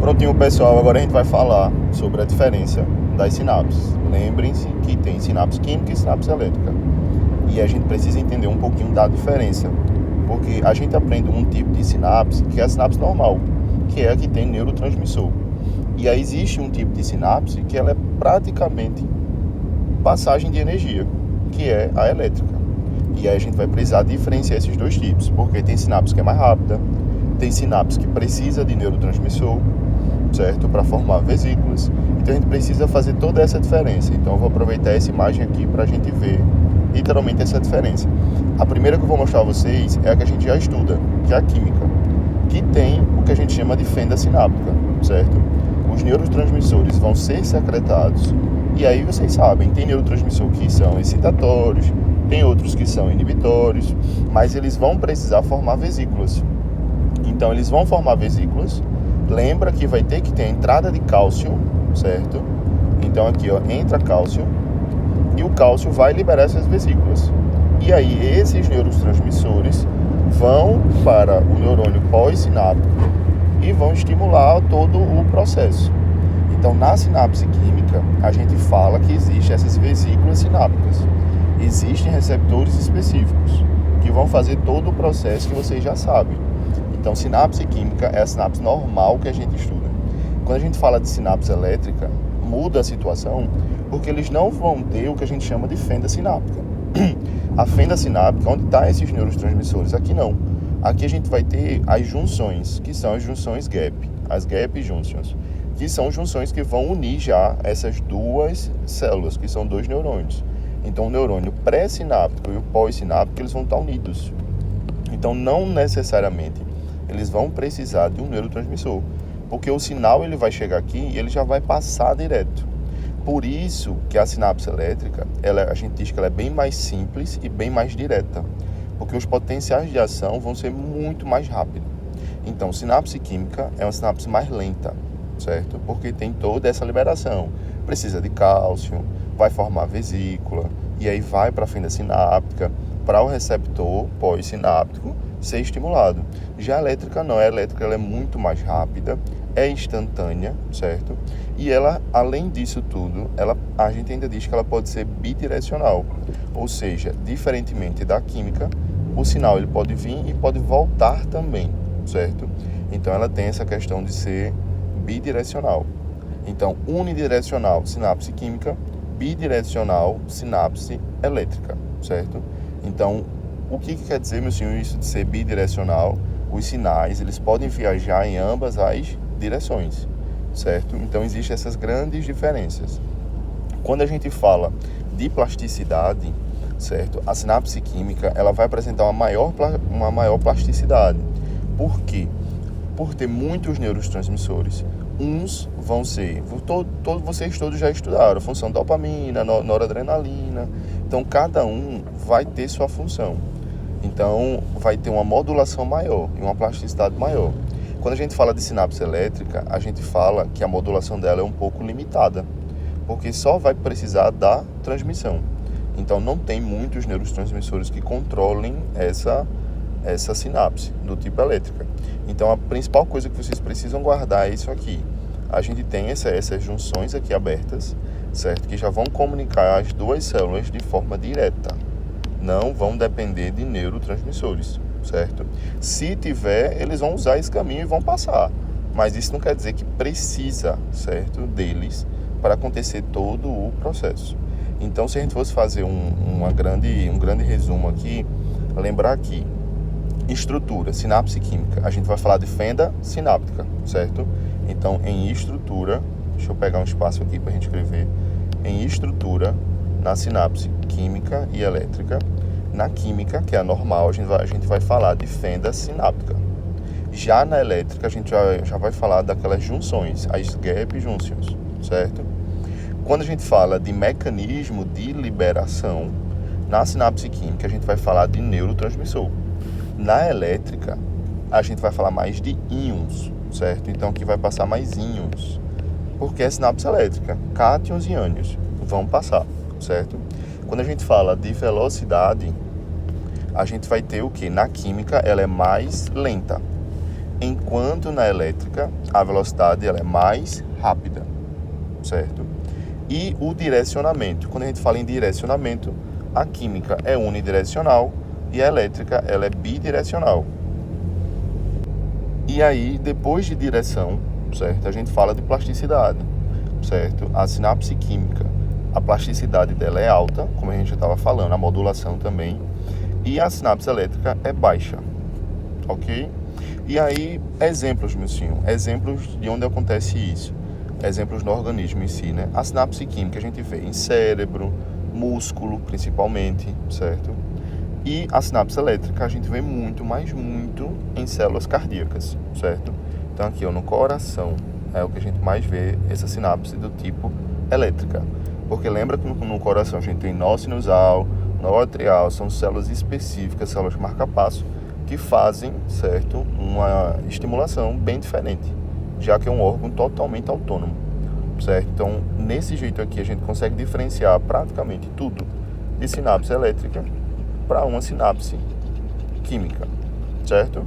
Prontinho, pessoal, agora a gente vai falar sobre a diferença das sinapses. Lembrem-se que tem sinapse química e sinapse elétrica. E a gente precisa entender um pouquinho da diferença, porque a gente aprende um tipo de sinapse que é a sinapse normal, que é a que tem neurotransmissor. E aí existe um tipo de sinapse que ela é praticamente passagem de energia, que é a elétrica. E aí a gente vai precisar diferenciar esses dois tipos, porque tem sinapse que é mais rápida, tem sinapse que precisa de neurotransmissor, certo? Para formar vesículas. Então a gente precisa fazer toda essa diferença. Então eu vou aproveitar essa imagem aqui para a gente ver literalmente essa diferença. A primeira que eu vou mostrar a vocês é a que a gente já estuda, que é a química, que tem o que a gente chama de fenda sináptica, certo? Os neurotransmissores vão ser secretados, e aí vocês sabem, tem neurotransmissor que são excitatórios, tem outros que são inibitórios, mas eles vão precisar formar vesículas. Então eles vão formar vesículas. Lembra que vai ter que ter a entrada de cálcio, certo? Então aqui, ó, entra cálcio e o cálcio vai liberar essas vesículas. E aí esses neurotransmissores vão para o neurônio pós-sináptico e vão estimular todo o processo. Então na sinapse química a gente fala que existem essas vesículas sinápticas. Existem receptores específicos que vão fazer todo o processo que vocês já sabem. Então, sinapse química é a sinapse normal que a gente estuda. Quando a gente fala de sinapse elétrica, muda a situação, porque eles não vão ter o que a gente chama de fenda sináptica. A fenda sináptica, onde estão esses neurotransmissores? Aqui não. Aqui a gente vai ter as junções, que são as junções gap, as gap junctions, que são junções que vão unir já essas duas células, que são dois neurônios. Então, o neurônio pré-sináptico e o pós-sináptico, eles vão estar unidos. Então, não necessariamente eles vão precisar de um neurotransmissor, porque o sinal ele vai chegar aqui e ele já vai passar direto. Por isso que a sinapse elétrica, a gente diz que ela é bem mais simples e bem mais direta, porque os potenciais de ação vão ser muito mais rápidos. Então, sinapse química é uma sinapse mais lenta, certo? Porque tem toda essa liberação. Precisa de cálcio, vai formar vesícula, e aí vai para a fenda sináptica, para o receptor pós-sináptico ser estimulado. Já a elétrica não, a elétrica ela é muito mais rápida, é instantânea, certo? E ela, além disso tudo, a gente ainda diz que ela pode ser bidirecional, ou seja, diferentemente da química, o sinal ele pode vir e pode voltar também, certo? Então ela tem essa questão de ser bidirecional. Então, unidirecional, sinapse química, bidirecional, sinapse elétrica, certo? Então, o que quer dizer, meu senhor, isso de ser bidirecional? Os sinais, eles podem viajar em ambas as direções, certo? Então, existem essas grandes diferenças. Quando a gente fala de plasticidade, certo? A sinapse química, ela vai apresentar uma maior plasticidade. Por quê? Por ter muitos neurotransmissores. Uns vão ser, vocês todos já estudaram, a função dopamina, noradrenalina. Então, cada um vai ter sua função. Então, vai ter uma modulação maior e uma plasticidade maior. Quando a gente fala de sinapse elétrica, a gente fala que a modulação dela é um pouco limitada, porque só vai precisar da transmissão. Então, não tem muitos neurotransmissores que controlem essa sinapse do tipo elétrica. Então, a principal coisa que vocês precisam guardar é isso aqui. A gente tem essas junções aqui abertas, certo? Que já vão comunicar as duas células de forma direta. Não vão depender de neurotransmissores, certo? Se tiver, eles vão usar esse caminho e vão passar. Mas isso não quer dizer que precisa, certo, deles para acontecer todo o processo. Então, se a gente fosse fazer um grande resumo aqui, lembrar que estrutura, sinapse química, a gente vai falar de fenda sináptica, certo? Então, em estrutura, deixa eu pegar um espaço aqui para a gente escrever, em estrutura, na sinapse química e elétrica, na química, que é a normal, a gente vai falar de fenda sináptica. Já na elétrica, a gente já vai falar daquelas junções, as gap junctions, certo? Quando a gente fala de mecanismo de liberação, na sinapse química, a gente vai falar de neurotransmissor. Na elétrica, a gente vai falar mais de íons, certo? Então, aqui vai passar mais íons, porque é sinapse elétrica. Cátions e ânions vão passar, certo? Quando a gente fala de velocidade, a gente vai ter o que? Na química, ela é mais lenta. enquanto na elétrica a velocidade ela é mais rápida, certo? E o direcionamento, quando a gente fala em direcionamento, a química é unidirecional e a elétrica ela é bidirecional. E aí, depois de direção, certo? A gente fala de plasticidade, certo? A sinapse química, a plasticidade dela é alta, como a gente já estava falando, a modulação também, e a sinapse elétrica é baixa, ok? E aí, exemplos, meu senhor, exemplos de onde acontece isso, exemplos no organismo em si, né? A sinapse química a gente vê em cérebro, músculo, principalmente, certo? E a sinapse elétrica a gente vê muito, mas muito em células cardíacas, certo? Então aqui ó, no coração é o que a gente mais vê essa sinapse do tipo elétrica. Porque lembra que no coração a gente tem nó sinusal, nó atrial, são células específicas, células marca-passo, que fazem, certo, uma estimulação bem diferente, já que é um órgão totalmente autônomo, certo? Então, nesse jeito aqui a gente consegue diferenciar praticamente tudo de sinapse elétrica para uma sinapse química, certo?